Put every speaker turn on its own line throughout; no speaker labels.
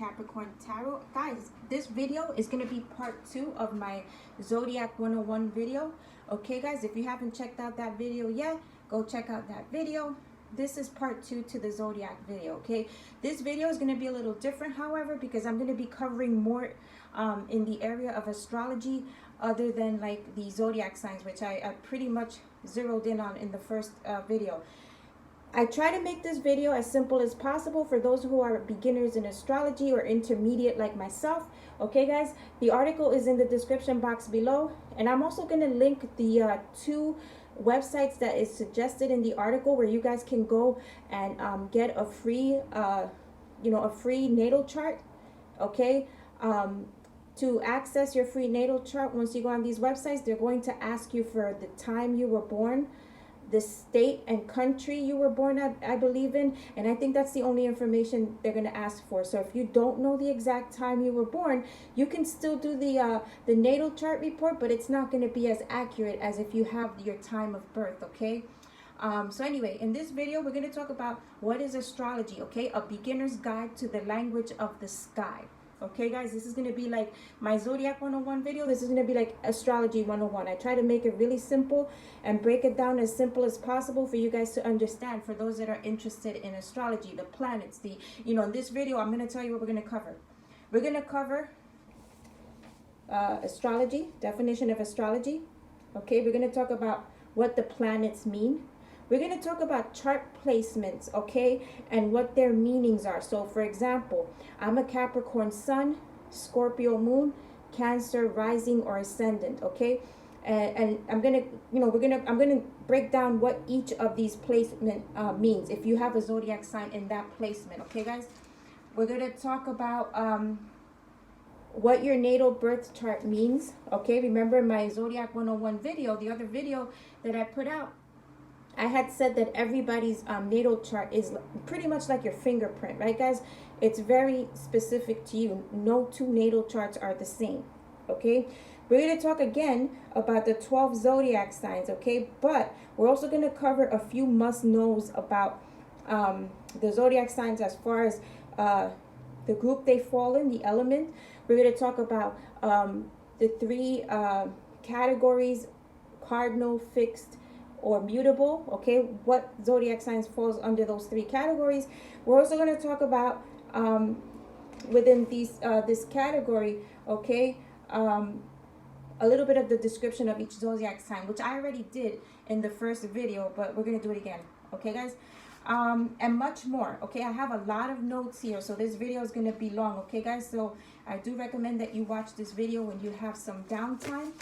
Capricorn Tarot. Guys, this video is going to be part 2 of my Zodiac 101 video. Okay, guys, if you haven't checked out that video yet, go check out that video. This is part 2 to the Zodiac video, okay? This video is going to be a little different, however, because I'm going to be covering more in the area of astrology other than like the Zodiac signs, which I pretty much zeroed in on in the first video. I try to make this video as simple as possible for those who are beginners in astrology or intermediate like myself. Okay, guys, the article is in the description box below, and I'm also going to link the 2 websites that is suggested in the article where you guys can go and get a free a free natal chart. Okay, to access your free natal chart, once you go on these websites, they're going to ask you for the time you were born, the state and country you were born at, I believe in, and I think that's the only information they're going to ask for. So if you don't know the exact time you were born, you can still do the natal chart report, but it's not going to be as accurate as if you have your time of birth. Okay, so anyway, in this video we're going to talk about what is astrology. Okay, a beginner's guide to the language of the sky. Okay, guys, this is going to be like my Zodiac 101 video. This is going to be like Astrology 101. I try to make it really simple and break it down as simple as possible for you guys to understand, for those that are interested in astrology, the planets, in this video, I'm going to tell you what we're going to cover. We're going to cover astrology, definition of astrology. Okay, we're going to talk about what the planets mean. We're going to talk about chart placements, okay, and what their meanings are. So, for example, I'm a Capricorn Sun, Scorpio Moon, Cancer Rising or Ascendant, okay, and I'm gonna, I'm gonna break down what each of these placement means if you have a zodiac sign in that placement. Okay, guys, we're gonna talk about what your natal birth chart means. Okay, remember my Zodiac 101 video, the other video that I put out, I had said that everybody's natal chart is pretty much like your fingerprint, right, guys? It's very specific to you. No 2 natal charts are the same, okay? We're going to talk again about the 12 zodiac signs, okay? But we're also going to cover a few must-knows about the zodiac signs as far as the group they fall in, the element. We're going to talk about the 3 categories: cardinal, fixed, or mutable. Okay, what zodiac signs falls under those 3 categories. We're also going to talk about within these this category, okay, a little bit of the description of each zodiac sign, which I already did in the first video, but we're going to do it again. Okay, guys, and much more. Okay, I have a lot of notes here, so this video is going to be long. Okay, guys, so I do recommend that you watch this video when you have some downtime.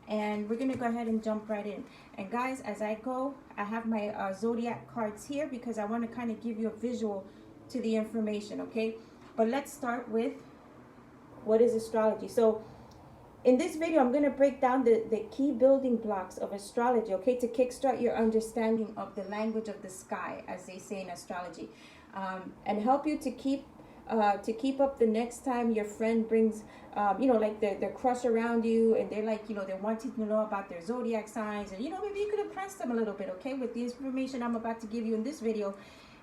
And we're going to go ahead and jump right in. And guys, as I go, I have my zodiac cards here because I want to kind of give you a visual to the information, okay? But let's start with what is astrology. So in this video, I'm going to break down the key building blocks of astrology, okay, to kickstart your understanding of the language of the sky, as they say in astrology, and help you to keep up the next time your friend brings like their crush around you, and they're like, they're wanting to know about their zodiac signs, and maybe you could impress them a little bit, okay, with the information I'm about to give you in this video.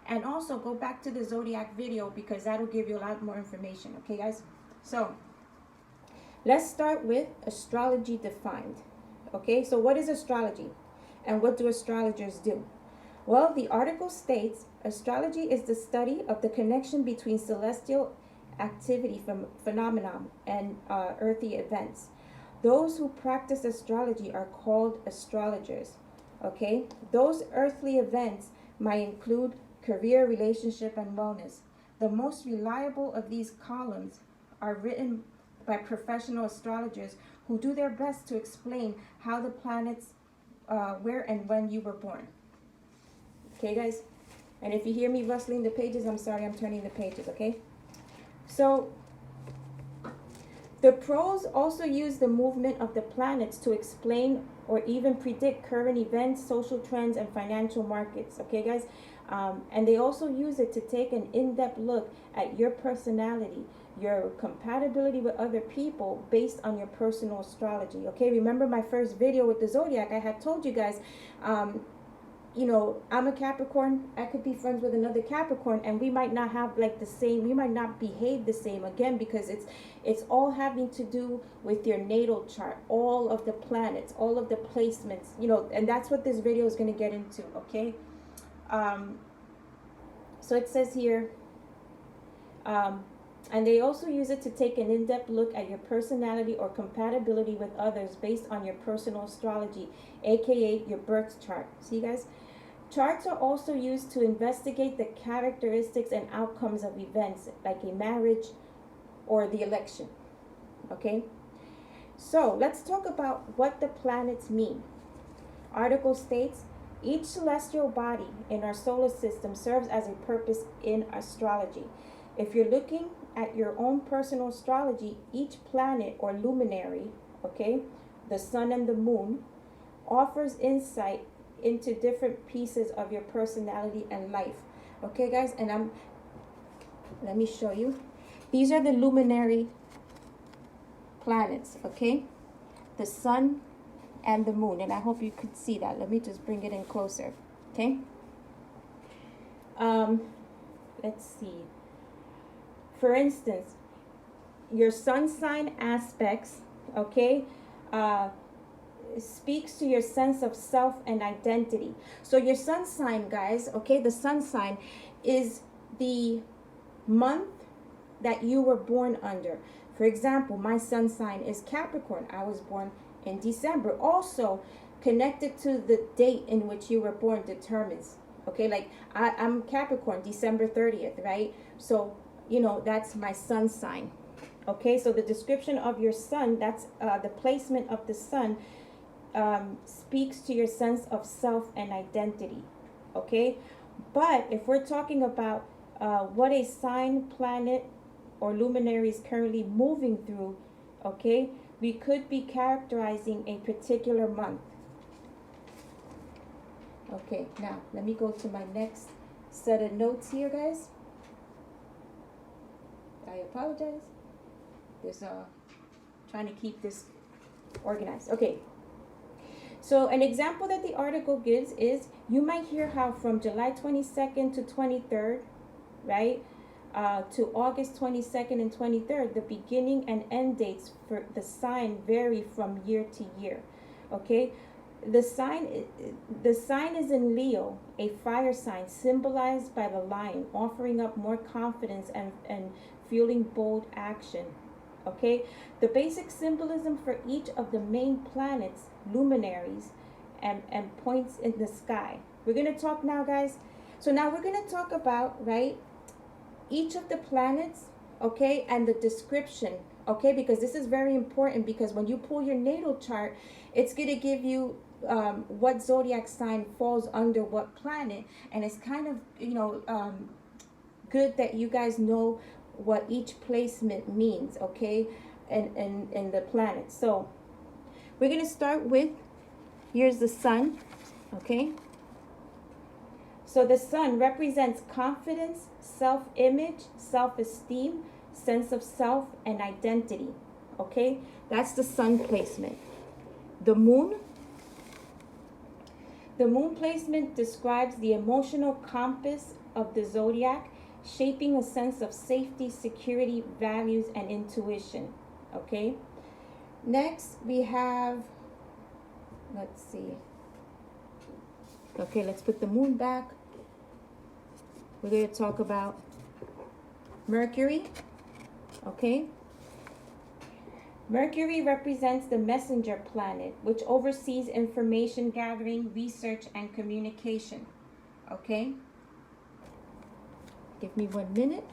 And also go back to the zodiac video because that'll give you a lot more information. Okay, guys, so let's start with astrology defined. Okay, so what is astrology and what do astrologers do? Well, the article states astrology is the study of the connection between celestial activity phenomenon and earthly events. Those who practice astrology are called astrologers. Okay, those earthly events might include career, relationship, and wellness. The most reliable of these columns are written by professional astrologers who do their best to explain how the planets, where and when you were born. Okay, guys? And if you hear me rustling the pages, I'm sorry, I'm turning the pages, okay? So, the pros also use the movement of the planets to explain or even predict current events, social trends, and financial markets, okay, guys? And they also use it to take an in-depth look at your personality, your compatibility with other people based on your personal astrology, okay? Remember my first video with the Zodiac, I had told you guys you know, I'm a Capricorn, I could be friends with another Capricorn, and we might not have like the same, we might not behave the same, again, because it's all having to do with your natal chart, all of the planets, all of the placements, you know, and that's what this video is going to get into. Okay. So it says here, and they also use it to take an in-depth look at your personality or compatibility with others based on your personal astrology, aka your birth chart. See, guys? Charts are also used to investigate the characteristics and outcomes of events like a marriage or the election. Okay? So let's talk about what the planets mean. Article states, each celestial body in our solar system serves as a purpose in astrology. If you're looking at your own personal astrology, each planet or luminary, okay, the sun and the moon, offers insight into different pieces of your personality and life. Okay, guys, and let me show you. These are the luminary planets, okay? The sun and the moon, and I hope you could see that. Let me just bring it in closer, okay? Let's see. For instance, your sun sign aspects, okay, speaks to your sense of self and identity. So your sun sign, guys, okay, the sun sign is the month that you were born under. For example, my sun sign is Capricorn. I was born in December. Also, connected to the date in which you were born determines, okay, like I'm Capricorn, December 30th, right? So, you know, that's my sun sign. Okay, so the description of your sun, that's the placement of the sun, speaks to your sense of self and identity. Okay, but if we're talking about what a sign, planet, or luminary is currently moving through, okay, we could be characterizing a particular month. Okay, now let me go to my next set of notes here, guys. I apologize. There's trying to keep this organized. Okay. So an example that the article gives is, you might hear how from July 22nd to 23rd, right, to August 22nd and 23rd, the beginning and end dates for the sign vary from year to year. Okay. The sign is in Leo, a fire sign symbolized by the lion, offering up more confidence and fueling bold action. Okay, the basic symbolism for each of the main planets, luminaries, and points in the sky. We're going to talk now, guys. So now we're going to talk about, right, each of the planets, okay, and the description, okay, because this is very important, because when you pull your natal chart, it's going to give you what zodiac sign falls under what planet, and it's kind of, you know, good that you guys know what each placement means, okay, and the planets. So we're going to start with, here's the sun, okay. So the sun represents confidence, self-image, self-esteem, sense of self, and identity, okay. That's the sun placement. The moon placement describes the emotional compass of the zodiac, shaping a sense of safety, security, values, and intuition. Okay. Next, we have, let's see. Okay, let's put the moon back. We're going to talk about Mercury. Okay. Mercury represents the messenger planet, which oversees information gathering, research, and communication. Okay. Give me 1 minute.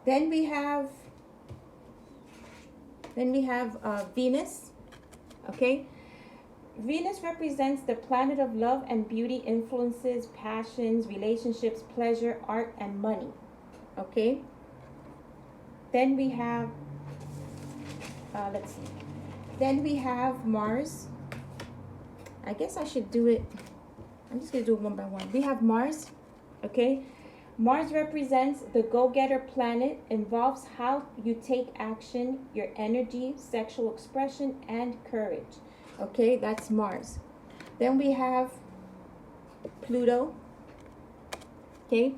Then we have Venus. Okay. Venus represents the planet of love and beauty, influences, passions, relationships, pleasure, art, and money. Okay. Then we have, let's see. Then we have Mars. I guess I should do it. I'm just going to do it one by one. We have Mars. Okay. Mars represents the go-getter planet, involves how you take action, your energy, sexual expression, and courage. Okay, that's Mars. Then we have Pluto. Okay,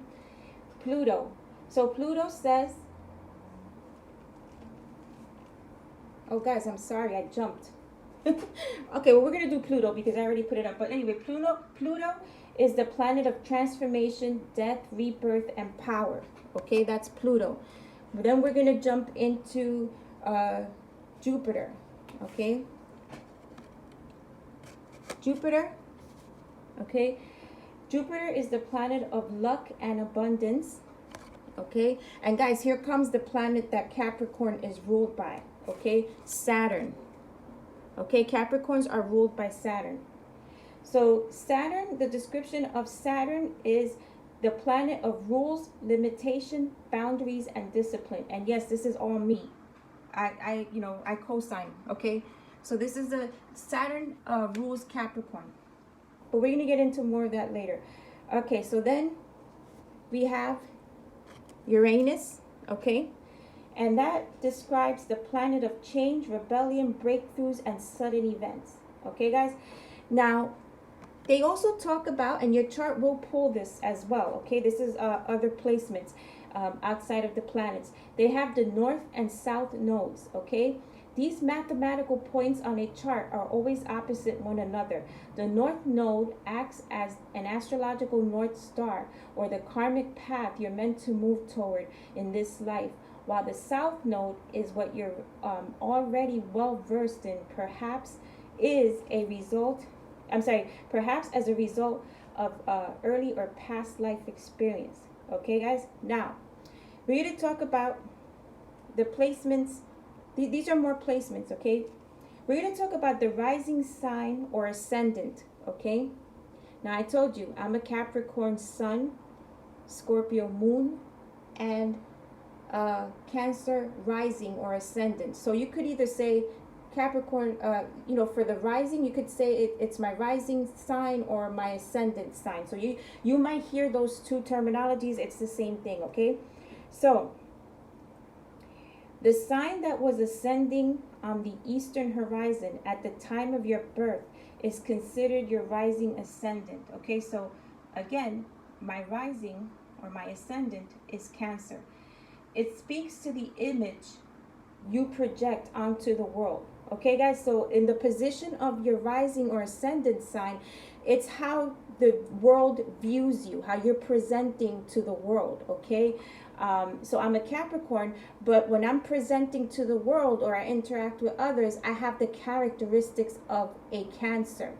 Pluto. So Pluto says, oh guys, I'm sorry, I jumped. Okay, well, we're gonna do Pluto because I already put it up. But anyway, Pluto is the planet of transformation, death, rebirth, and power. Okay, that's Pluto. Then we're gonna jump into Jupiter. Okay, Jupiter. Okay, Jupiter is the planet of luck and abundance. Okay, and guys, here comes the planet that Capricorn is ruled by. Okay, Saturn. Okay, Capricorns are ruled by Saturn. So Saturn, the description of Saturn is the planet of rules, limitation, boundaries, and discipline. And yes, this is all me. I co-sign. Okay, so this is the Saturn rules Capricorn. But we're gonna get into more of that later. Okay, so then we have Uranus. Okay. And that describes the planet of change, rebellion, breakthroughs, and sudden events. Okay, guys? Now, they also talk about, and your chart will pull this as well. Okay, this is other placements outside of the planets. They have the north and south nodes. Okay? These mathematical points on a chart are always opposite one another. The north node acts as an astrological north star, or the karmic path you're meant to move toward in this life, while the south node is what you're already well versed in, perhaps as a result of early or past life experience. Okay, guys? Now, we're going to talk about the placements. These are more placements, okay? We're going to talk about the rising sign or ascendant, okay? Now, I told you, I'm a Capricorn sun, Scorpio moon, and Cancer rising or ascendant. So you could either say Capricorn, for the rising, you could say it's my rising sign or my ascendant sign. So you might hear those two terminologies. It's the same thing, okay? So the sign that was ascending on the eastern horizon at the time of your birth is considered your rising ascendant, okay? So again, my rising or my ascendant is Cancer. It speaks to the image you project onto the world. Okay, guys? So in the position of your rising or ascendant sign, it's how the world views you, how you're presenting to the world, okay? So I'm a Capricorn, but when I'm presenting to the world or I interact with others, I have the characteristics of a Cancer,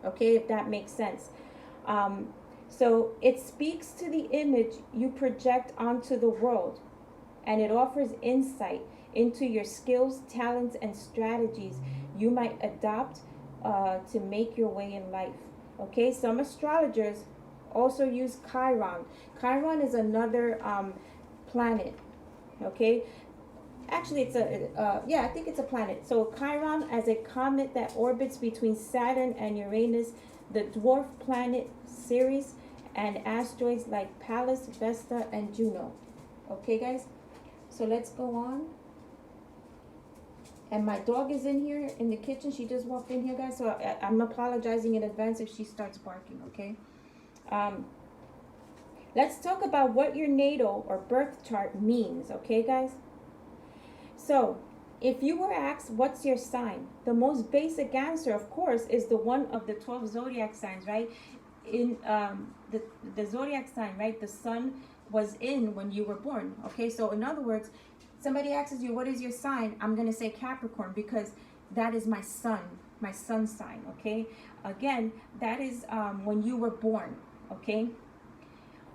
okay, if that makes sense. So it speaks to the image you project onto the world, and it offers insight into your skills, talents, and strategies you might adopt to make your way in life. Okay, some astrologers also use Chiron. Chiron is another planet. Okay, actually it's I think it's a planet. So Chiron, as a comet that orbits between Saturn and Uranus, the dwarf planet Ceres, and asteroids like Pallas, Vesta, and Juno. Okay, guys? So let's go on. And my dog is in here in the kitchen. She just walked in here, guys. So I'm apologizing in advance if she starts barking, okay? Let's talk about what your natal or birth chart means, okay, guys? So if you were asked, what's your sign? The most basic answer, of course, is the one of the 12 zodiac signs, right? In the zodiac sign, right? The sun was in when you were born. Okay, so in other words, somebody asks you, what is your sign? I'm going to say Capricorn because that is my sun sign. Okay, again, that is when you were born. Okay,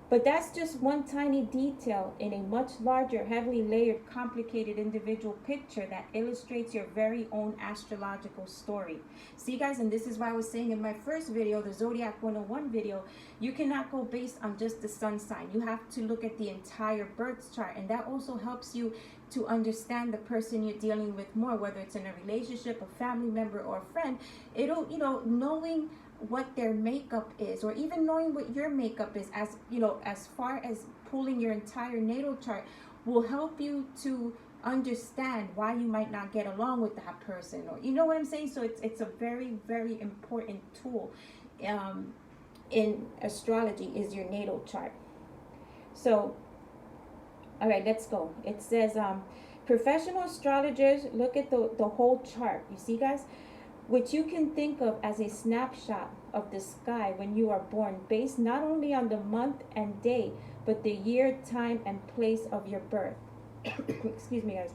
but that's just one tiny detail in a much larger, heavily layered, complicated individual picture that illustrates your very own astrological story. See, guys, and this is why I was saying in my first video, the Zodiac 101 video, you cannot go based on just the sun sign. You have to look at the entire birth chart, and that also helps you to understand the person you're dealing with more, whether it's in a relationship, a family member, or a friend. It'll, knowing what their makeup is, or even knowing what your makeup is, as far as pulling your entire natal chart, will help you to understand why you might not get along with that person, or you know what I'm saying. So it's a very, very important tool in astrology, is your natal chart. So all right, let's go. It says professional astrologers look at the whole chart, you see guys, which you can think of as a snapshot of the sky when you are born, based not only on the month and day, but the year, time, and place of your birth. Excuse me, guys.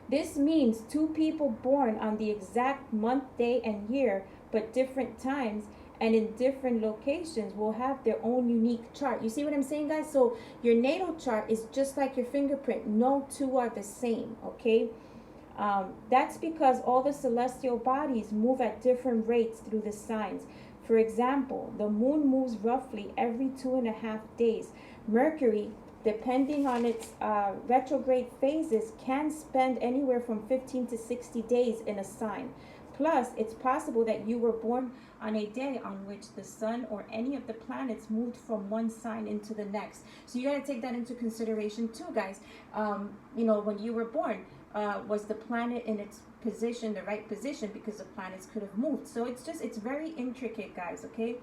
This means two people born on the exact month, day, and year, but different times and in different locations, will have their own unique chart. You see what I'm saying, guys? So your natal chart is just like your fingerprint. No two are the same, okay? That's because all the celestial bodies move at different rates through the signs. For example, the moon moves roughly every 2.5 days. Mercury, depending on its retrograde phases, can spend anywhere from 15 to 60 days in a sign. Plus, it's possible that you were born on a day on which the sun or any of the planets moved from one sign into the next. So you got to take that into consideration too, guys. You know, when you were born, was the planet in its position, the right position, because the planets could have moved. So it's very intricate, guys, okay?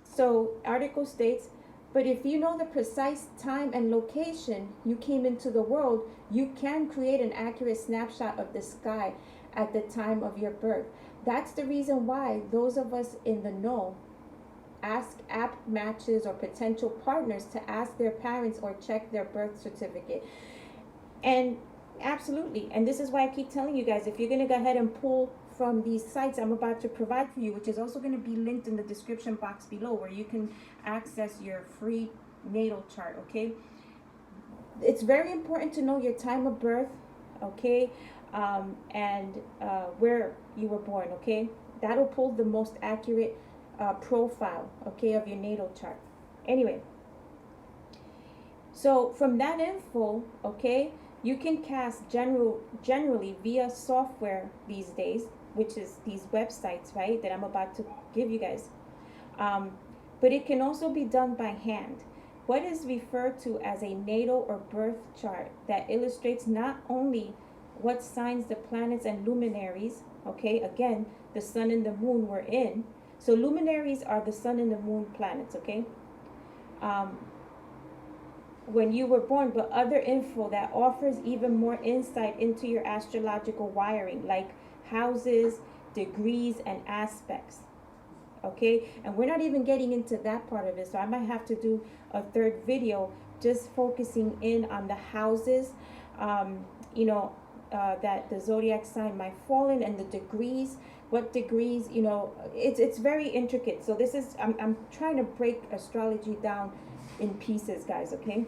So article states, but if you know the precise time and location you came into the world, you can create an accurate snapshot of the sky at the time of your birth. That's the reason why those of us in the know ask app matches or potential partners to ask their parents or check their birth certificate. And absolutely, and this is why I keep telling you guys, if you're going to go ahead and pull from these sites I'm about to provide for you, which is also going to be linked in the description box below, where you can access your free natal chart, okay? It's very important to know your time of birth, okay, and where you were born, okay? That'll pull the most accurate profile, okay, of your natal chart. Anyway, so from that info, okay, you can cast generally via software these days, which is these websites, right, that I'm about to give you guys. But it can also be done by hand. What is referred to as a natal or birth chart that illustrates not only what signs the planets and luminaries, okay, again, the sun and the moon were in. So luminaries are the sun and the moon planets, okay? When you were born, but other info that offers even more insight into your astrological wiring, like houses, degrees, and aspects, okay? And we're not even getting into that part of it, so I might have to do a third video just focusing in on the houses, you know, that the zodiac sign might fall in, and the degrees, what degrees, you know, it's very intricate. So this is, I'm trying to break astrology down in pieces, guys, okay?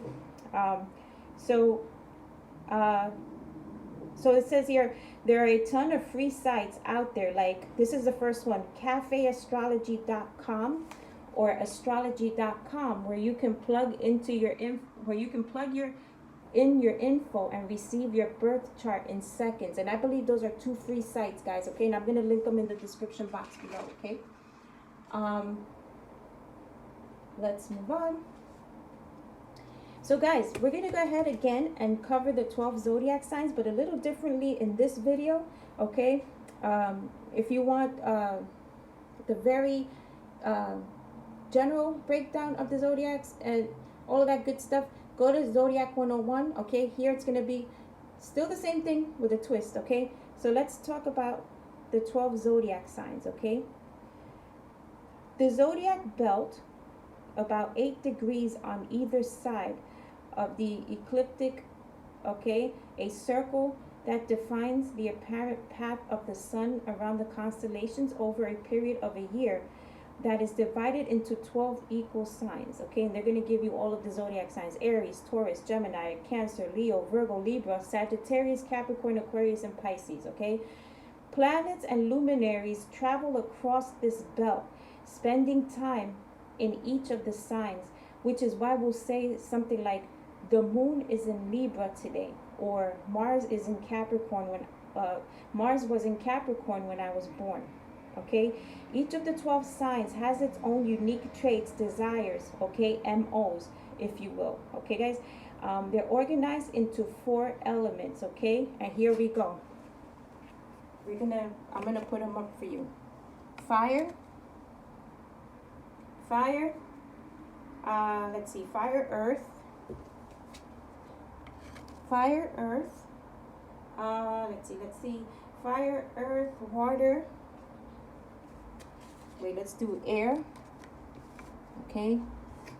So it says here, there are a ton of free sites out there, like this is the first one, cafeastrology.com or astrology.com, where you can plug into your your info and receive your birth chart in seconds. And I believe those are 2 free sites, guys, okay? And I'm going to link them in the description box below, okay? Let's move on. So guys, we're going to go ahead again and cover the 12 zodiac signs, but a little differently in this video, okay? If you want the very general breakdown of the zodiacs and all of that good stuff, go to Zodiac 101, okay? Here it's going to be still the same thing with a twist, okay? So let's talk about the 12 zodiac signs, okay? The zodiac belt, about 8 degrees on either side of the ecliptic, okay? A circle that defines the apparent path of the sun around the constellations over a period of a year, that is divided into 12 equal signs, okay? And they're going to give you all of the zodiac signs: Aries, Taurus, Gemini, Cancer, Leo, Virgo, Libra, Sagittarius, Capricorn, Aquarius, and Pisces, okay? Planets and luminaries travel across this belt, spending time in each of the signs, which is why we'll say something like, the moon is in Libra today, or Mars is in Capricorn when Mars was in Capricorn when I was born, okay? Each of the 12 signs has its own unique traits, desires, okay, MOs, if you will, okay, guys? They're organized into 4 elements, okay? And here we go. I'm gonna put them up for you. Fire. Let's see, fire, earth. Fire, earth. Let's see. Fire, earth, water. Wait, let's do air. Okay.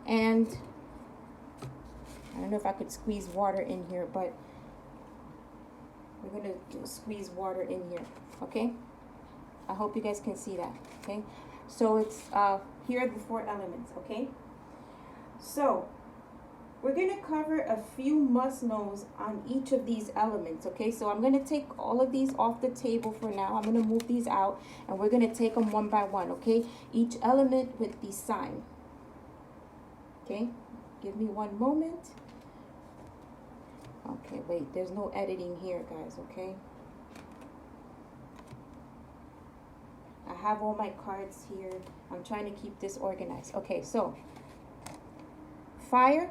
And I don't know if I could squeeze water in here, but we're going to squeeze water in here. Okay. I hope you guys can see that. Okay. So it's, here are the 4 elements. Okay. So we're going to cover a few must-knows on each of these elements, okay? So I'm going to take all of these off the table for now. I'm going to move these out, and we're going to take them one by one, okay? Each element with the sign. Okay? Give me one moment. Okay, wait. There's no editing here, guys, okay? I have all my cards here. I'm trying to keep this organized. Okay, so fire.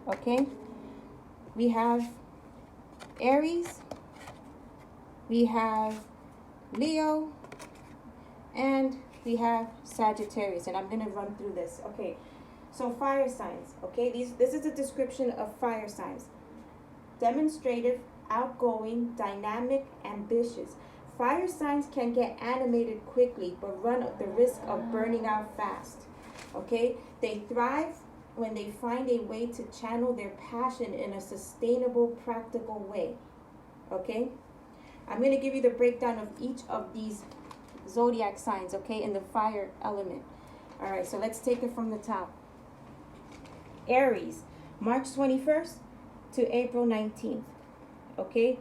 Okay, we have Aries, we have Leo, and we have Sagittarius, and I'm going to run through this. Okay, so fire signs, okay, this is a description of fire signs. Demonstrative, outgoing, dynamic, ambitious. Fire signs can get animated quickly, but run the risk of burning out fast. Okay, they thrive when they find a way to channel their passion in a sustainable, practical way. Okay? I'm going to give you the breakdown of each of these zodiac signs, okay, in the fire element. All right, so let's take it from the top. Aries, March 21st to April 19th. Okay?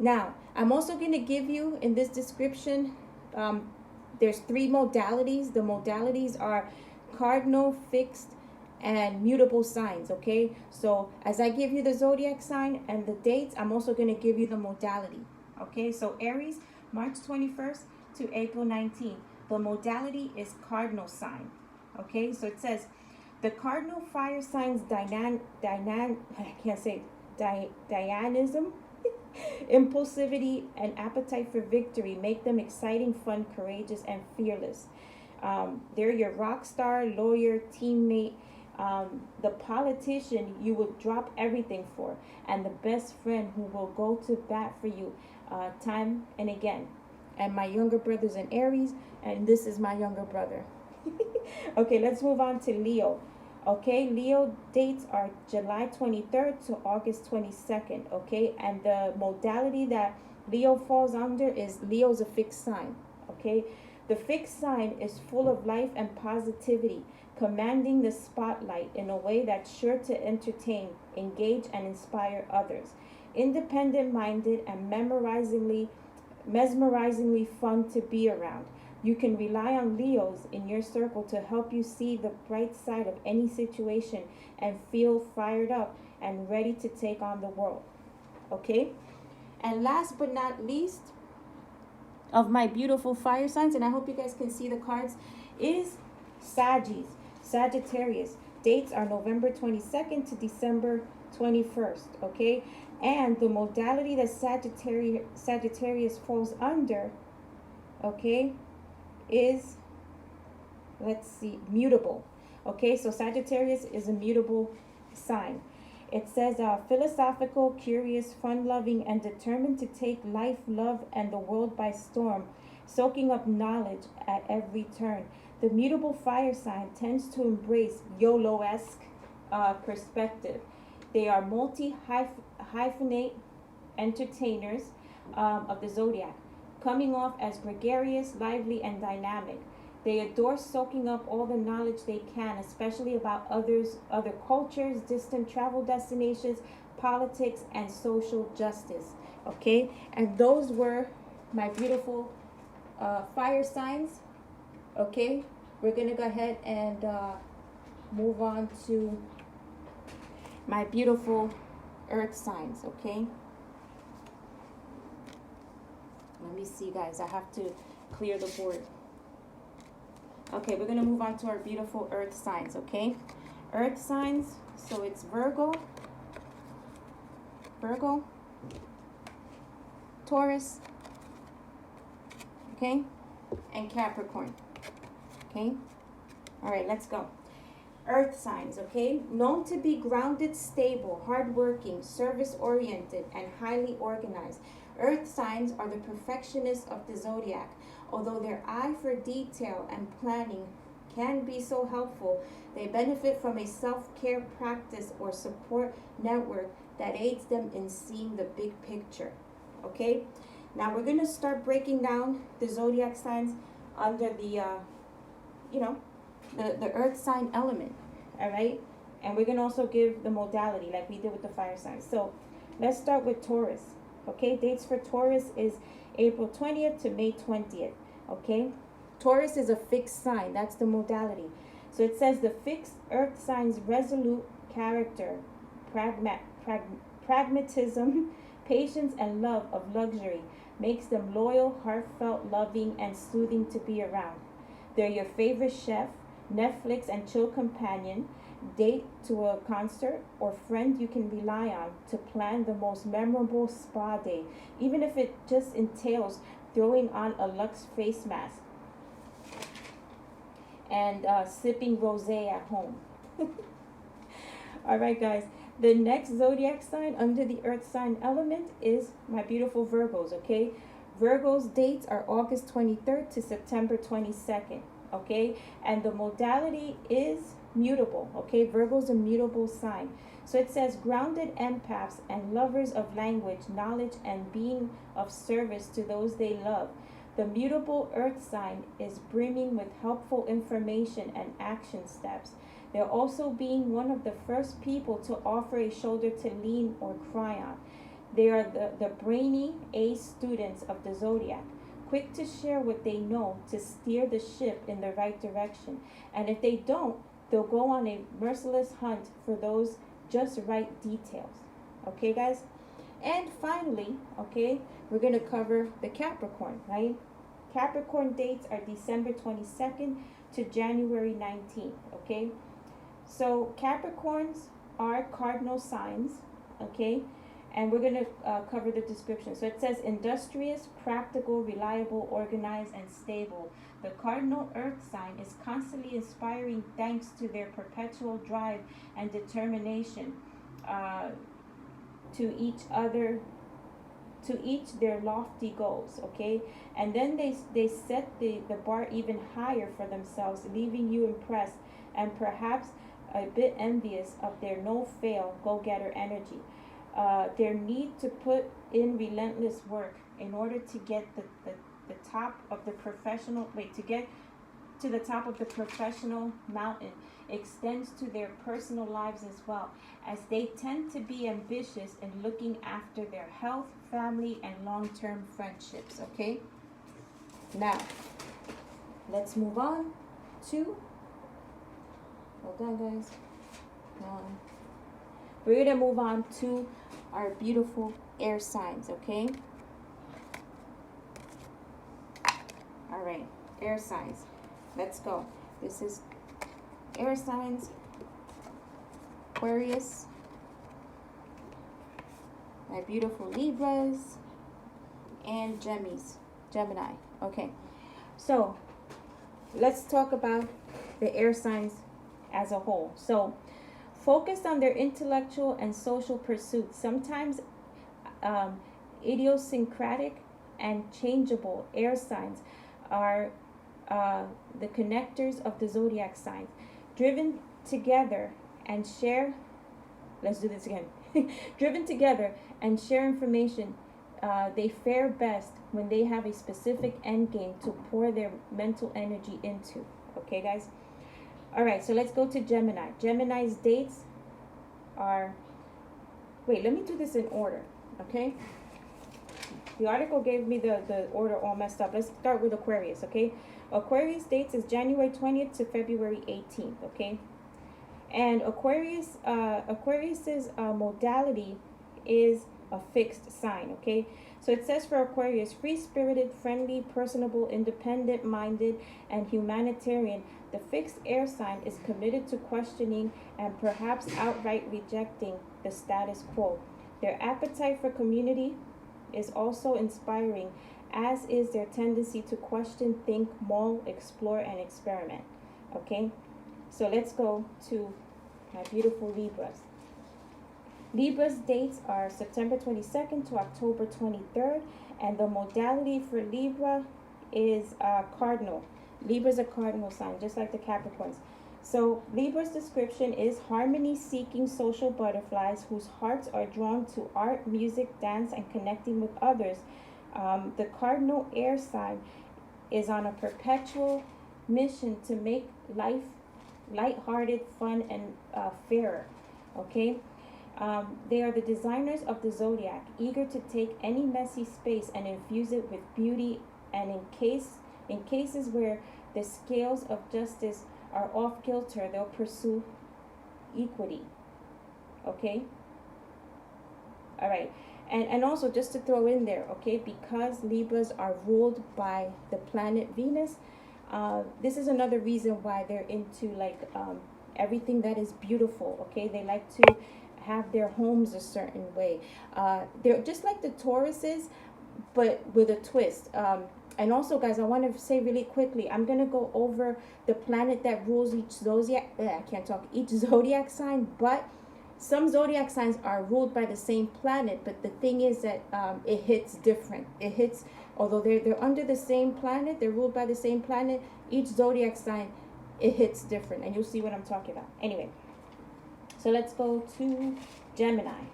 Now, I'm also going to give you in this description, there's 3 modalities. The modalities are cardinal, fixed, and mutable signs, okay? So as I give you the zodiac sign and the dates, I'm also going to give you the modality, okay? So Aries, March 21st to April 19th. The modality is cardinal sign, okay? So it says, the cardinal fire signs dynamism, impulsivity, and appetite for victory make them exciting, fun, courageous, and fearless. They're your rock star, lawyer, teammate, the politician you will drop everything for, and the best friend who will go to bat for you time and again. And my younger brother's an Aries, and this is my younger brother. Okay, let's move on to Leo. Okay, Leo dates are July 23rd to August 22nd. Okay, and the modality that Leo falls under is Leo's a fixed sign. Okay, the fixed sign is full of life and positivity, commanding the spotlight in a way that's sure to entertain, engage, and inspire others. Independent-minded and mesmerizingly fun to be around. You can rely on Leos in your circle to help you see the bright side of any situation and feel fired up and ready to take on the world. Okay? And last but not least of my beautiful fire signs, and I hope you guys can see the cards, is Sagittarius. Dates are November 22nd to December 21st. Okay? And the modality that Sagittarius falls under, okay, is, let's see, mutable. Okay, so Sagittarius is a mutable sign. It says philosophical, curious, fun-loving, and determined to take life, love, and the world by storm, soaking up knowledge at every turn. The mutable fire sign tends to embrace YOLO-esque perspective. They are multi-hyphenate entertainers of the zodiac, coming off as gregarious, lively, and dynamic. They adore soaking up all the knowledge they can, especially about other cultures, distant travel destinations, politics, and social justice. Okay, and those were my beautiful fire signs. Okay, we're gonna go ahead and move on to my beautiful earth signs. Okay. Let me see, guys. I have to clear the board. Okay, we're going to move on to our beautiful earth signs, okay? Earth signs, so it's Virgo, Virgo, Taurus, okay, and Capricorn, okay. All right, let's go. Earth signs, okay, known to be grounded, stable, hardworking, service-oriented, and highly organized. Earth signs are the perfectionists of the zodiac. Although their eye for detail and planning can be so helpful, they benefit from a self-care practice or support network that aids them in seeing the big picture, okay? Now we're going to start breaking down the zodiac signs under the, the earth sign element, all right? And we're going to also give the modality like we did with the fire signs. So let's start with Taurus, okay? Dates for Taurus is April 20th to May 20th, okay? Taurus is a fixed sign. That's the modality. So it says the fixed earth sign's resolute character, pragmatism, patience, and love of luxury makes them loyal, heartfelt, loving, and soothing to be around. They're your favorite chef, Netflix and chill companion, date to a concert, or friend you can rely on to plan the most memorable spa day, even if it just entails throwing on a luxe face mask and sipping rosé at home. All right, guys. The next zodiac sign under the earth sign element is my beautiful Virgos, okay? Virgos dates are August 23rd to September 22nd, okay? And the modality is mutable, okay? Virgo's a mutable sign. So it says grounded empaths and lovers of language, knowledge, and being of service to those they love. The mutable earth sign is brimming with helpful information and action steps. They're also being one of the first people to offer a shoulder to lean or cry on. They are the brainy A students of the zodiac, quick to share what they know to steer the ship in the right direction. And if they don't, they'll go on a merciless hunt for those just right details. Okay, guys? And finally, okay, we're going to cover the Capricorn, right? Capricorn dates are December 22nd to January 19th, okay? So Capricorns are cardinal signs, okay? And we're going to cover the description. So it says industrious, practical, reliable, organized, and stable. The cardinal earth sign is constantly inspiring thanks to their perpetual drive and determination to each their lofty goals, okay? And then they set the bar even higher for themselves, leaving you impressed and perhaps a bit envious of their no-fail, go-getter energy. Their need to put in relentless work in order to get the top of the professional, to get to the top of the professional mountain extends to their personal lives as well, as they tend to be ambitious in looking after their health, family, and long-term friendships, okay? Now, let's move on to, hold on, guys. We're going to move on to our beautiful air signs, okay? All right, air signs. Let's go. This is air signs, Aquarius, my beautiful Libras, and Gemini. Okay, so let's talk about the air signs as a whole. So focused on their intellectual and social pursuits, sometimes idiosyncratic and changeable, air signs are the connectors of the zodiac signs, driven together and share. Let's do this again. Driven together and share information. They fare best when they have a specific end game to pour their mental energy into. Okay, guys? All right, so let's go to Gemini. Gemini's dates are, wait, let me do this in order, okay? The article gave me the order all messed up. Let's start with Aquarius, okay? Aquarius dates is January 20th to February 18th, okay? And Aquarius's modality is a fixed sign, okay? So it says for Aquarius, free-spirited, friendly, personable, independent-minded, and humanitarian, the fixed air sign is committed to questioning and perhaps outright rejecting the status quo. Their appetite for community is also inspiring, as is their tendency to question, think, mull, explore, and experiment. Okay, so let's go to my beautiful Libras. Libra's dates are September 22nd to October 23rd, and the modality for Libra is cardinal. Libra's a cardinal sign, just like the Capricorns. So Libra's description is harmony-seeking social butterflies whose hearts are drawn to art, music, dance, and connecting with others. The cardinal air sign is on a perpetual mission to make life lighthearted, fun, and fairer. Okay? They are the designers of the Zodiac, eager to take any messy space and infuse it with beauty, and in cases where the scales of justice are off kilter, they'll pursue equity. Okay? All right. And also, just to throw in there, okay, because Libras are ruled by the planet Venus, this is another reason why they're into like everything that is beautiful. Okay, they like to have their homes a certain way. They're just like the Tauruses, but with a twist. And also, guys, I want to say really quickly, I'm going to go over the planet that rules each each zodiac sign, but some zodiac signs are ruled by the same planet, but the thing is that it hits different. It hits, although they're under the same planet, they're ruled by the same planet, each zodiac sign, it hits different, and you'll see what I'm talking about. Anyway, so let's go to Gemini.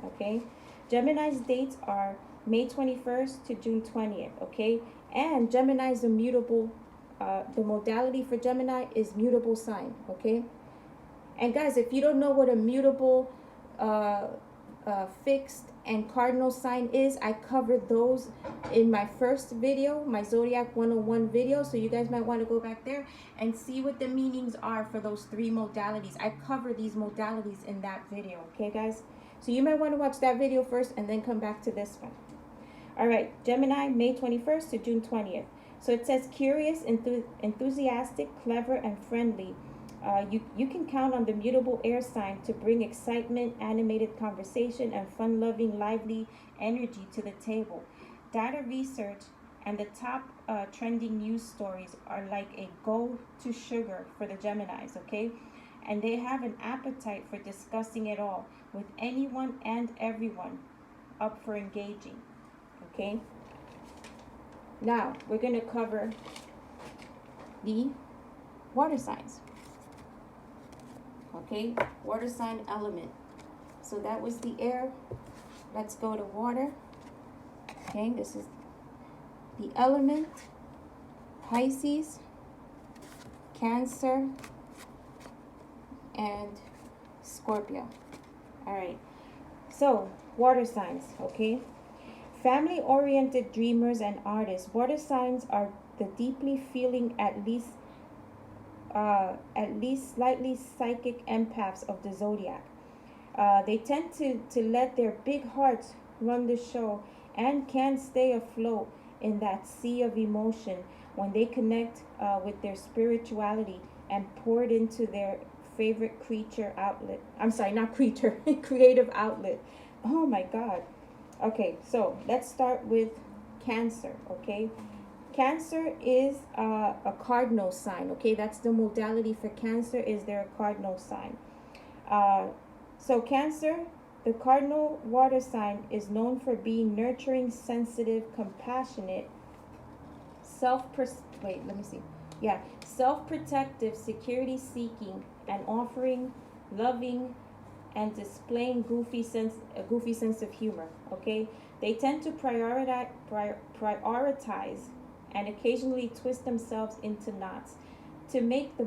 Okay, Gemini's dates are May 21st to June 20th. Okay, and Gemini is a mutable. The modality for Gemini is mutable sign. Okay, and guys, if you don't know what a mutable, fixed, and cardinal sign is, I covered those in my first video, my Zodiac 101 video, so you guys might want to go back there and see what the meanings are for those three modalities. I cover these modalities in that video. Okay, guys, so you might want to watch that video first and then come back to this one. All right, Gemini, May 21st to June 20th. So it says curious, enthusiastic, clever, and friendly. You can count on the mutable air sign to bring excitement, animated conversation, and fun-loving, lively energy to the table. Data research and the top trending news stories are like a go-to sugar for the Geminis, okay? And they have an appetite for discussing it all with anyone and everyone up for engaging, okay? Now, we're going to cover the water signs. Okay, water sign element. So that was the air. Let's go to water. Okay, this is the element. Pisces, Cancer, and Scorpio. All right, so water signs, okay? Family-oriented dreamers and artists. Water signs are the deeply feeling, at least slightly psychic empaths of the zodiac. They tend to let their big hearts run the show and can stay afloat in that sea of emotion when they connect with their spirituality and pour it into their favorite creative outlet. Oh my God. Okay, so let's start with Cancer, okay? Cancer is a cardinal sign, okay? That's the modality for Cancer, is their cardinal sign. So Cancer, the cardinal water sign, is known for being nurturing, sensitive, compassionate, self-protective, security-seeking, and offering loving and displaying a goofy sense of humor, okay? They tend to prioritize and occasionally twist themselves into knots to make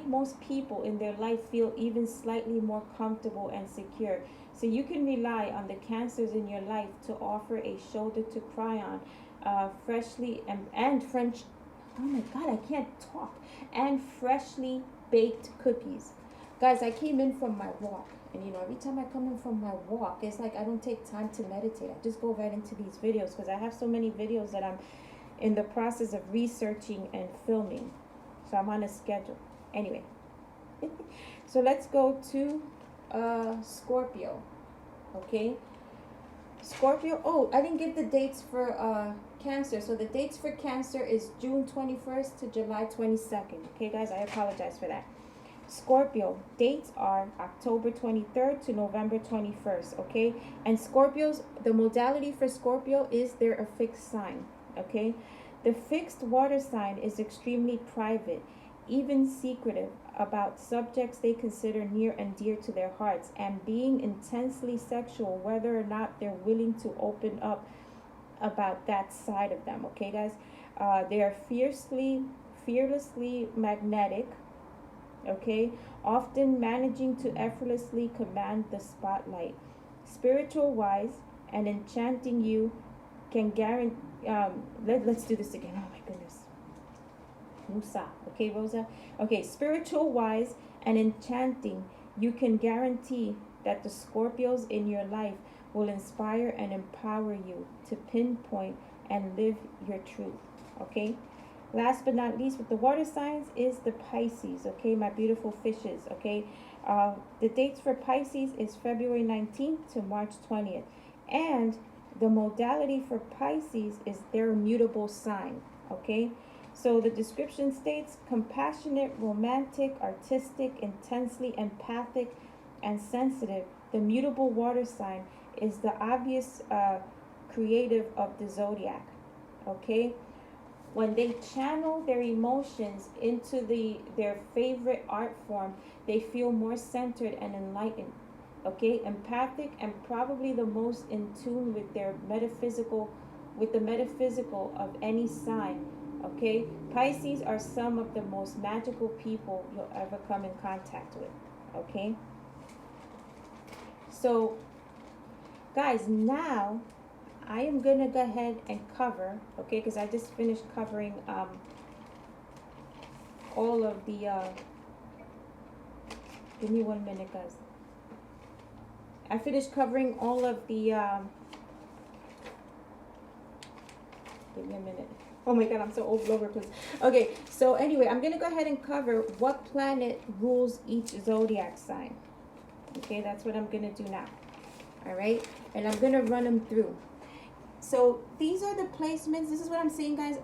most people in their life feel even slightly more comfortable and secure. So you can rely on the Cancers in your life to offer a shoulder to cry on, freshly baked cookies. Guys, I came in from my walk, and every time I come in from my walk, it's like I don't take time to meditate. I just go right into these videos because I have so many videos that I'm in the process of researching and filming. So I'm on a schedule. Anyway, so let's go to Scorpio. Okay, Scorpio. Oh, I didn't give the dates for Cancer. So the dates for Cancer is June 21st to July 22nd. Okay, guys, I apologize for that. Scorpio dates are October 23rd to November 21st. Okay, and Scorpios, the modality for Scorpio is they're a fixed sign. Okay, the fixed water sign is extremely private, even secretive about subjects they consider near and dear to their hearts, and being intensely sexual, whether or not they're willing to open up about that side of them. Okay, guys, they are fearlessly magnetic. Okay, often managing to effortlessly command the spotlight. Spiritual wise and enchanting, you can guarantee. Let's do this again. Oh my goodness. Musa. Okay, Rosa. Okay, spiritual wise and enchanting, you can guarantee that the Scorpios in your life will inspire and empower you to pinpoint and live your truth. Okay. Last but not least, with the water signs is the Pisces. Okay, my beautiful fishes. Okay, the dates for Pisces is February 19th to March 20th, and the modality for Pisces is their immutable sign. Okay, so the description states compassionate, romantic, artistic, intensely empathic, and sensitive. The mutable water sign is the obvious creative of the zodiac. Okay, when they channel their emotions into their favorite art form, they feel more centered and enlightened. Okay, empathic and probably the most in tune with the metaphysical of any sign. Okay, Pisces are some of the most magical people you'll ever come in contact with. Okay, so guys, now I am gonna go ahead and cover, okay, because I just finished covering all of the give me 1 minute, guys. I finished covering all of the give me a minute. Oh my god, I'm so all over the place. Okay, so anyway, I'm gonna go ahead and cover what planet rules each zodiac sign. Okay, that's what I'm gonna do now. All right, and I'm gonna run them through. So these are the placements. This is what I'm saying, guys.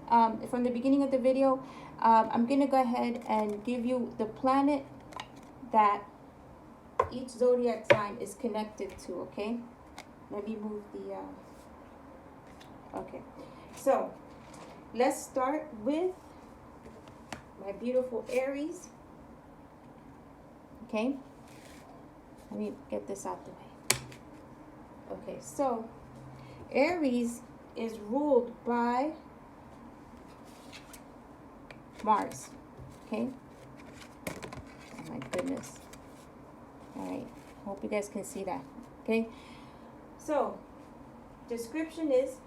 From the beginning of the video, I'm gonna go ahead and give you the planet that each zodiac sign is connected to. Okay, let me move the. Okay, so let's start with my beautiful Aries. Okay, let me get this out the way. Okay, so Aries is ruled by Mars. Okay. Oh my goodness. All right. Hope you guys can see that. Okay. So, description is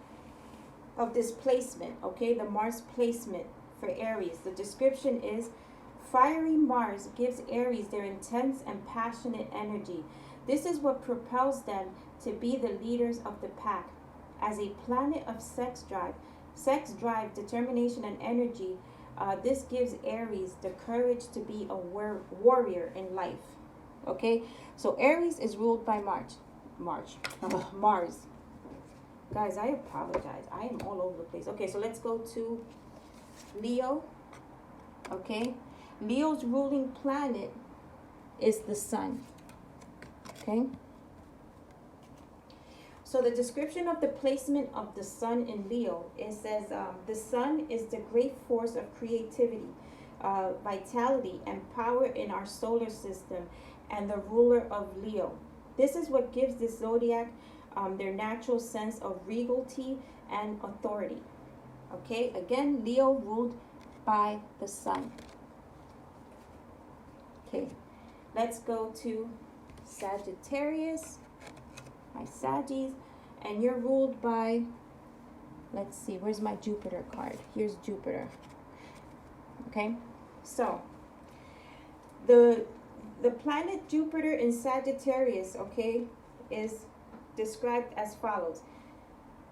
of this placement. Okay, the Mars placement for Aries. The description is fiery Mars gives Aries their intense and passionate energy. This is what propels them to be the leaders of the pack. As a planet of sex drive, determination, and energy, this gives Aries the courage to be a warrior in life. Okay, so Aries is ruled by Mars. Guys, I apologize. I am all over the place. Okay, so let's go to Leo. Okay, Leo's ruling planet is the Sun. Okay. So the description of the placement of the Sun in Leo, it says the Sun is the great force of creativity, vitality, and power in our solar system, and the ruler of Leo. This is what gives the zodiac their natural sense of regality and authority. Okay, again, Leo ruled by the Sun. Okay, let's go to Sagittarius. My Saggies, and you're ruled by, let's see, where's my Jupiter card? Here's Jupiter. Okay, so the planet Jupiter in Sagittarius, okay, is described as follows.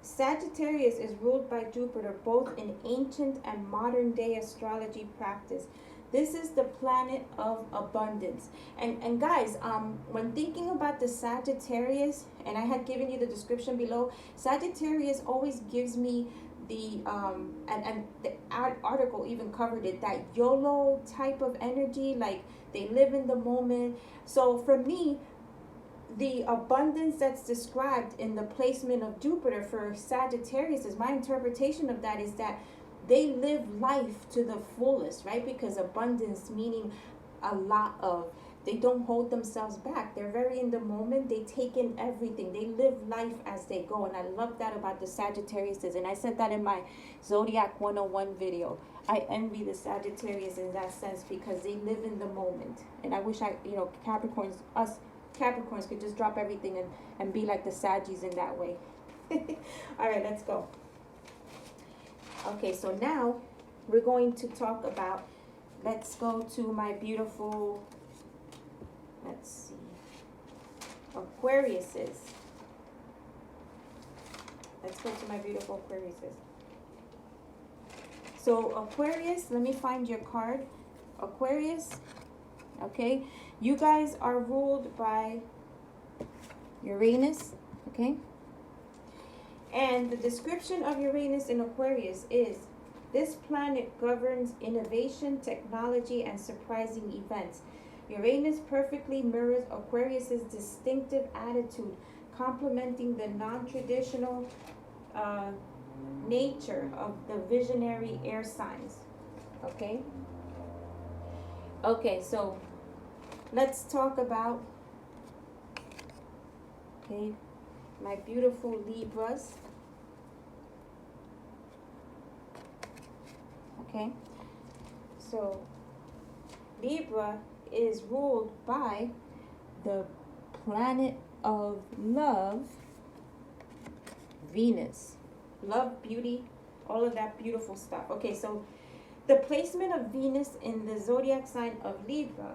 Sagittarius is ruled by Jupiter both in ancient and modern day astrology practice. This is the planet of abundance. And guys, when thinking about the Sagittarius, and I had given you the description below, Sagittarius always gives me the and the article even covered it, that YOLO type of energy, like they live in the moment. So for me, the abundance that's described in the placement of Jupiter for Sagittarius, is my interpretation of that, is that they live life to the fullest, right? Because abundance meaning a lot of, they don't hold themselves back. They're very in the moment. They take in everything. They live life as they go. And I love that about the Sagittarius. And I said that in my Zodiac 101 video. I envy the Sagittarius in that sense, because they live in the moment. And I wish us Capricorns could just drop everything and be like the Saggies in that way. All right, let's go. Okay, so now we're going to talk about, let's go to my beautiful, let's see, Aquariuses. Let's go to my beautiful Aquariuses. So Aquarius, let me find your card. Aquarius, okay, you guys are ruled by Uranus, okay? And the description of Uranus in Aquarius is, this planet governs innovation, technology, and surprising events. Uranus perfectly mirrors Aquarius's distinctive attitude, complementing the non-traditional nature of the visionary air signs. Okay? Okay, so let's talk about, okay, my beautiful Libras. Okay, so Libra is ruled by the planet of love, Venus. Love, beauty, all of that beautiful stuff. Okay, so the placement of Venus in the zodiac sign of Libra,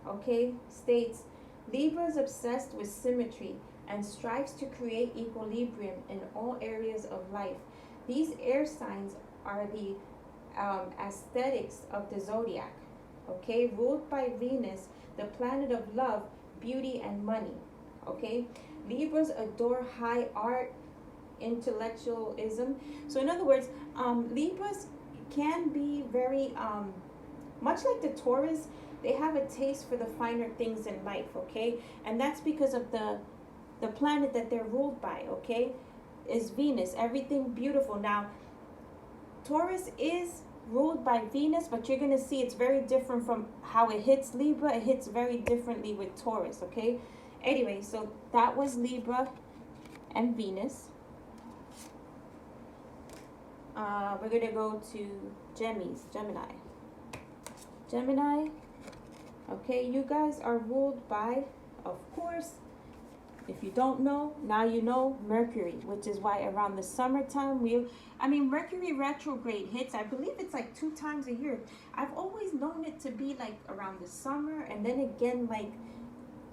okay, states Libra is obsessed with symmetry and strives to create equilibrium in all areas of life. These air signs are the aesthetics of the zodiac, okay, ruled by Venus, the planet of love, beauty, and money. Okay, Libras adore high art, intellectualism. So in other words, Libras can be very much like the Taurus. They have a taste for the finer things in life, okay, and that's because of the planet that they're ruled by, okay, is Venus. Everything beautiful. Now Taurus is ruled by Venus, but you're going to see it's very different from how it hits Libra. It hits very differently with Taurus, okay? Anyway, so that was Libra and Venus. We're going to go to Gemini. Gemini, okay, you guys are ruled by, of course, if you don't know, now you know, Mercury, which is why around the summertime, Mercury retrograde hits, I believe it's like 2 times a year. I've always known it to be like around the summer, and then again like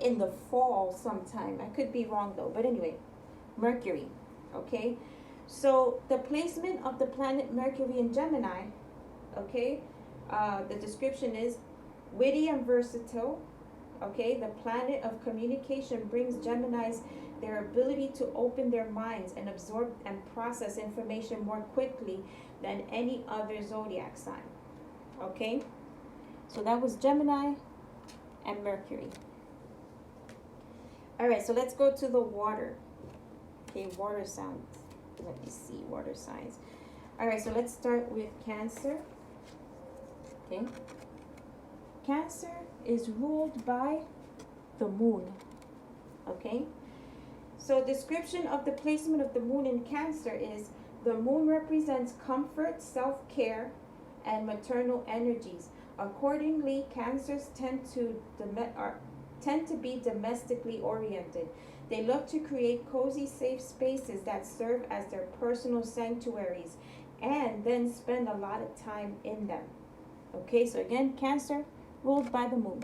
in the fall sometime. I could be wrong though, but anyway, Mercury, okay? So the placement of the planet Mercury in Gemini, okay, the description is witty and versatile. Okay, the planet of communication brings Geminis their ability to open their minds and absorb and process information more quickly than any other zodiac sign. Okay, so that was Gemini and Mercury. All right, so let's go to the water. Okay, water signs. Let me see, water signs. All right, so let's start with Cancer. Okay. Cancer is ruled by the moon, okay? So description of the placement of the moon in Cancer is, the moon represents comfort, self-care, and maternal energies. Accordingly, Cancers tend to be domestically oriented. They love to create cozy, safe spaces that serve as their personal sanctuaries and then spend a lot of time in them. Okay, so again, Cancer, ruled by the moon.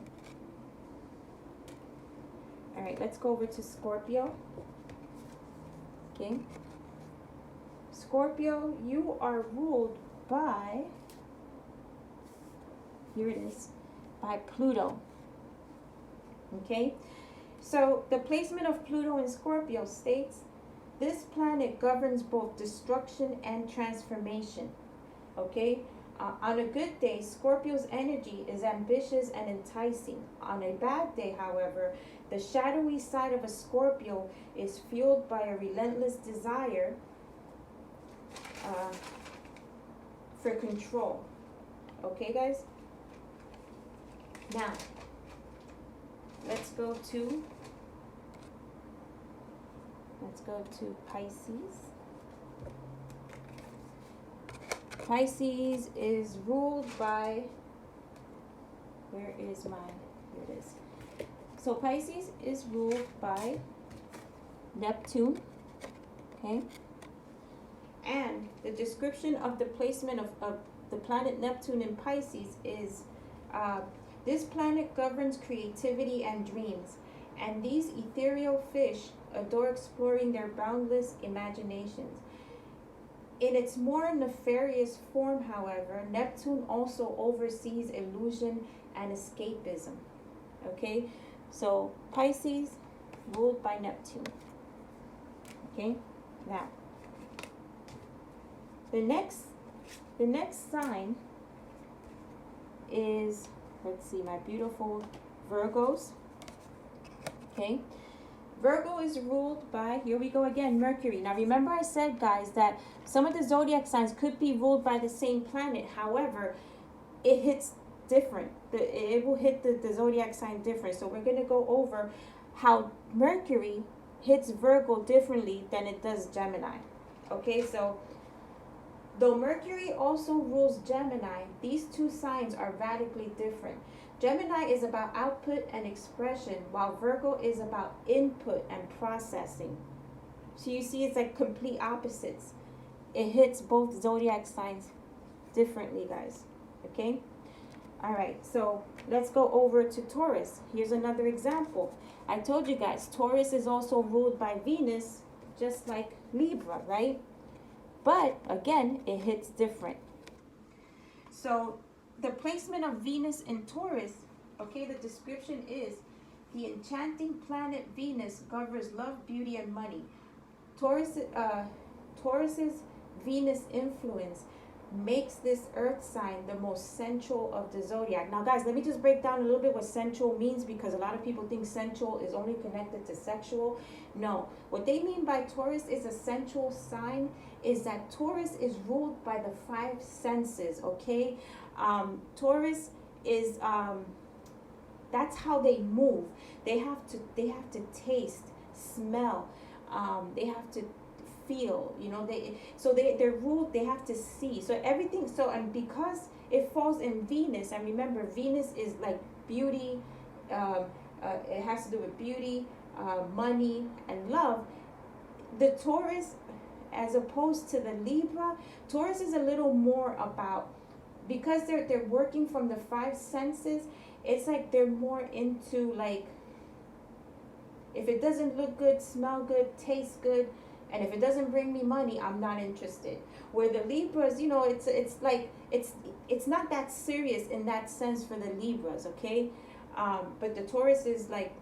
All right, let's go over to Scorpio. Okay. Scorpio, you are ruled by here it is, by Pluto. Okay, so the placement of Pluto in Scorpio states this planet governs both destruction and transformation. Okay, on a good day, Scorpio's energy is ambitious and enticing. On a bad day, however, the shadowy side of a Scorpio is fueled by a relentless desire for control. Okay, guys? Now, let's go to Pisces. Pisces is ruled by, here it is. So Pisces is ruled by Neptune, okay? And the description of the placement of the planet Neptune in Pisces is, this planet governs creativity and dreams, and these ethereal fish adore exploring their boundless imaginations. In its more nefarious form, however, Neptune also oversees illusion and escapism. Okay, so Pisces ruled by Neptune. Okay, now the next sign is, let's see, my beautiful Virgos. Okay, Virgo is ruled by, here we go again, Mercury. Now remember I said, guys, that some of the zodiac signs could be ruled by the same planet. However, it hits different. It will hit the zodiac sign different. So we're going to go over how Mercury hits Virgo differently than it does Gemini. Okay, so though Mercury also rules Gemini, these two signs are radically different. Gemini is about output and expression, while Virgo is about input and processing. So you see, it's like complete opposites. It hits both zodiac signs differently, guys. Okay? All right, so let's go over to Taurus. Here's another example. I told you guys, Taurus is also ruled by Venus, just like Libra, right? But again, it hits different. So the placement of Venus in Taurus, okay, the description is, the enchanting planet Venus governs love, beauty, and money. Taurus's Venus influence makes this earth sign the most sensual of the zodiac. Now, guys, let me just break down a little bit what sensual means, because a lot of people think sensual is only connected to sexual. No, what they mean by Taurus is a sensual sign is that Taurus is ruled by the five senses, okay? Taurus is, that's how they move. They have to taste, smell, they have to feel, you know, they're ruled, they have to see. So everything, so, and because it falls in Venus, and remember, Venus is like beauty, it has to do with beauty, money, and love. The Taurus, as opposed to the Libra, Taurus is a little more about, because they're working from the five senses, it's like they're more into, like, if it doesn't look good, smell good, taste good, and if it doesn't bring me money, I'm not interested. Where the Libras, you know, it's like, it's not that serious in that sense for the Libras, okay? But the Taurus is like,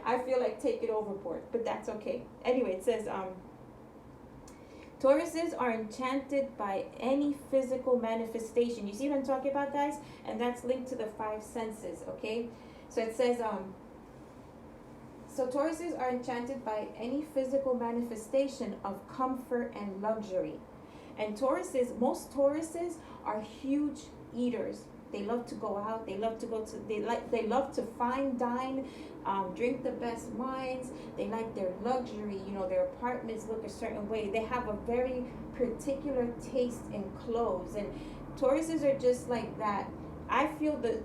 I feel like take it overboard, but that's okay. Anyway, it says, Tauruses are enchanted by any physical manifestation. You see what I'm talking about, guys? And that's linked to the five senses, okay? So it says, so Tauruses are enchanted by any physical manifestation of comfort and luxury. And most Tauruses are huge eaters. They love to go out. They love to go to, they love to fine dine, drink the best wines. They like their luxury, you know, their apartments look a certain way. They have a very particular taste in clothes. And Tauruses are just like that. I feel that,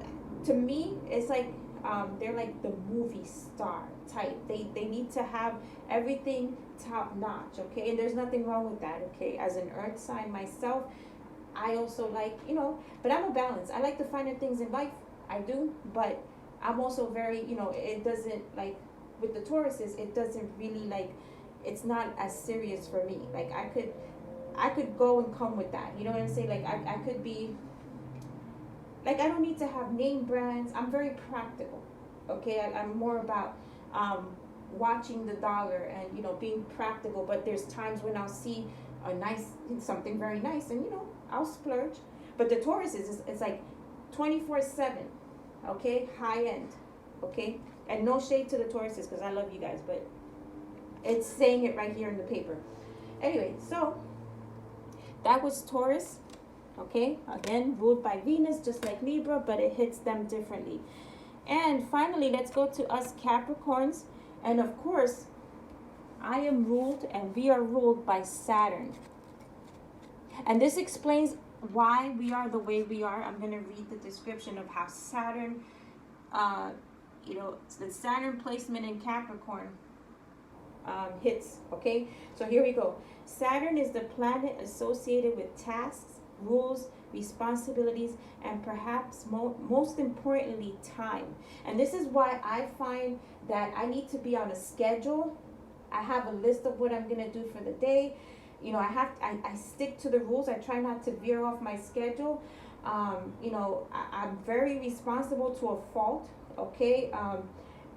to me, it's like, they're like the movie star type. They need to have everything top notch, okay? And there's nothing wrong with that, okay? As an earth sign myself, I also like, you know, but I'm a balance. I like the finer things in life. I do, but I'm also very, you know, it doesn't, like, with the Tauruses, it doesn't really, like, it's not as serious for me. Like, I could go and come with that. You know what I'm saying? Like, I could be, like, I don't need to have name brands. I'm very practical. Okay, I'm more about watching the dollar and, you know, being practical. But there's times when I'll see a nice, something very nice, and, you know, I'll splurge. But the Taurus is, it's like 24/7. Okay, high end. Okay, and no shade to the Tauruses, because I love you guys, but it's saying it right here in the paper. Anyway, so that was Taurus. Okay, again, ruled by Venus, just like Libra, but it hits them differently. And finally, let's go to us Capricorns. And of course, I am ruled, and we are ruled by Saturn. And this explains why we are the way we are. I'm going to read the description of how Saturn, you know, the Saturn placement in Capricorn hits. Okay, so here we go. Saturn is the planet associated with tasks, rules, responsibilities, and perhaps most importantly, time. And this is why I find that I need to be on a schedule. I have a list of what I'm going to do for the day. You know, I stick to the rules. I try not to veer off my schedule. You know, I'm very responsible to a fault. Okay,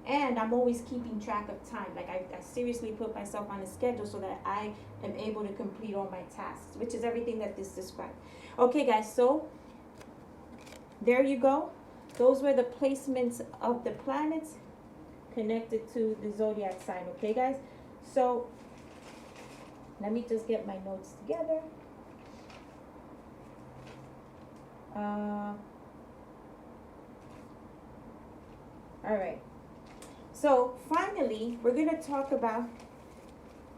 and I'm always keeping track of time. Like, I seriously put myself on a schedule so that I am able to complete all my tasks, which is everything that this described. Okay, guys, so there you go. Those were the placements of the planets connected to the zodiac sign. Okay, guys, so let me just get my notes together. All right. So finally, we're going to talk about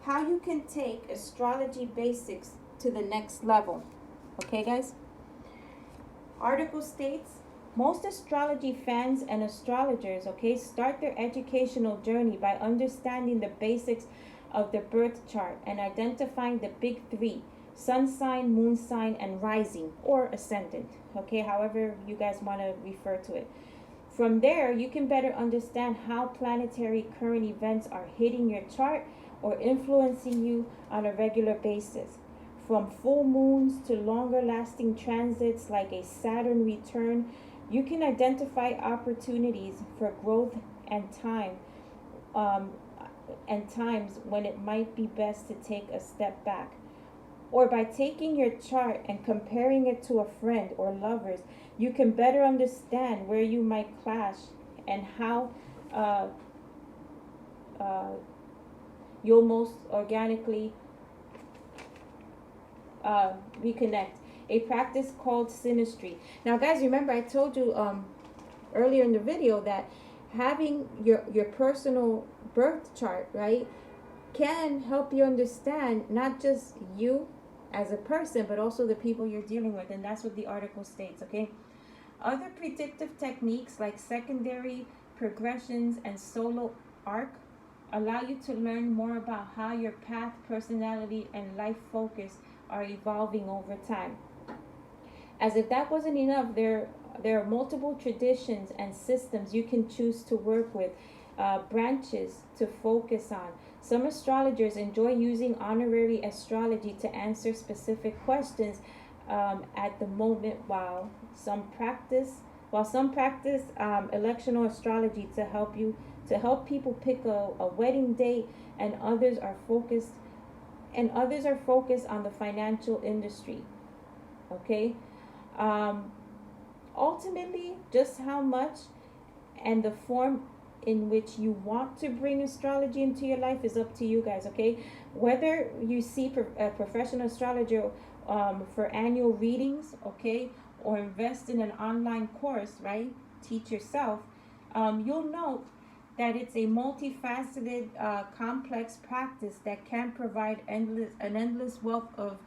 how you can take astrology basics to the next level. Okay, guys? Article states, most astrology fans and astrologers, okay, start their educational journey by understanding the basics of the birth chart and identifying the big three: sun sign, moon sign, and rising or ascendant. Okay, however you guys want to refer to it. From there, you can better understand how planetary current events are hitting your chart or influencing you on a regular basis. From full moons to longer lasting transits like a Saturn return, you can identify opportunities for growth and times when it might be best to take a step back. Or by taking your chart and comparing it to a friend or lovers, you can better understand where you might clash and how you'll most organically reconnect. A practice called synastry. Now, guys, remember I told you earlier in the video that having your personal birth chart, right, can help you understand not just you as a person, but also the people you're dealing with. And that's what the article states. Okay, other predictive techniques like secondary progressions and solo arc allow you to learn more about how your path, personality, and life focus are evolving over time. As if that wasn't enough, there are multiple traditions and systems you can choose to work with, branches to focus on. Some astrologers enjoy using honorary astrology to answer specific questions at the moment, while some practice electional astrology to help people pick a wedding date, and others are focused on the financial industry. Okay, ultimately, just how much and the form in which you want to bring astrology into your life is up to you guys. Okay, whether you see a professional astrologer for annual readings, okay, or invest in an online course, right, teach yourself, you'll note that it's a multifaceted, complex practice that can provide an endless wealth of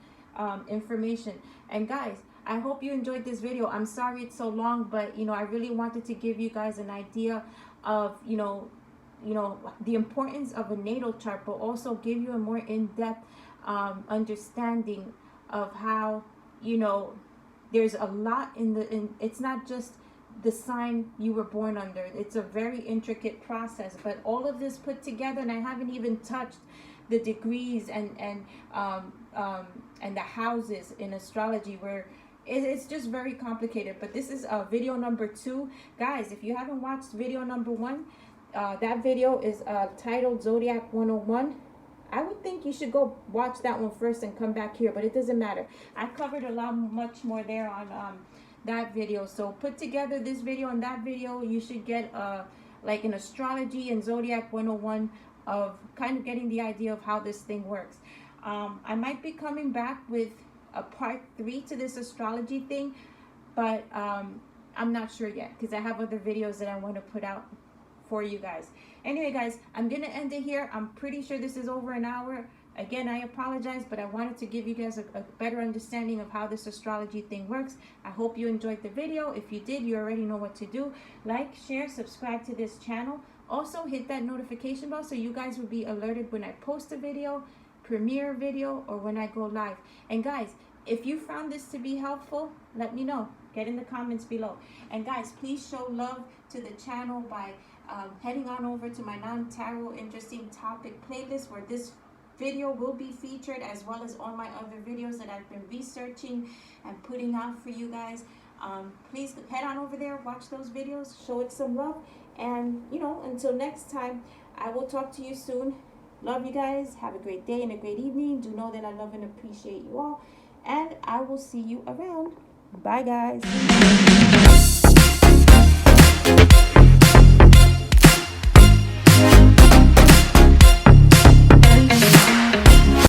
information. And guys, I hope you enjoyed this video. I'm sorry it's so long, but I really wanted to give you guys an idea of the importance of a natal chart, but also give you a more in-depth understanding of how there's a lot in it's not just the sign you were born under. It's a very intricate process, but all of this put together, and I haven't even touched the degrees and the houses in astrology, where It's just very complicated. But this is video number 2. Guys, if you haven't watched video number 1, that video is titled Zodiac 101. I would think you should go watch that one first and come back here, but it doesn't matter. I covered a lot much more there on that video. So put together this video and that video, you should get like an astrology and Zodiac 101 of kind of getting the idea of how this thing works. I might be coming back with a part 3 to this astrology thing, but I'm not sure yet because I have other videos that I want to put out for you guys. Anyway, guys, I'm gonna end it here. I'm pretty sure this is over an hour. Again, I apologize, but I wanted to give you guys a better understanding of how this astrology thing works. I hope you enjoyed the video. If you did, you already know what to do. Like, share, subscribe to this channel. Also, hit that notification bell so you guys will be alerted when I post a video, premiere a video, or when I go live. And guys, if you found this to be helpful, let me know. Get in the comments below. And guys, please show love to the channel by heading on over to my non-tarot interesting topic playlist, where this video will be featured, as well as all my other videos that I've been researching and putting out for you guys. Please head on over there, watch those videos, show it some love, and you know, until next time, I will talk to you soon. Love you guys. Have a great day and a great evening. Do know that I love and appreciate you all, and I will see you around. Bye, guys.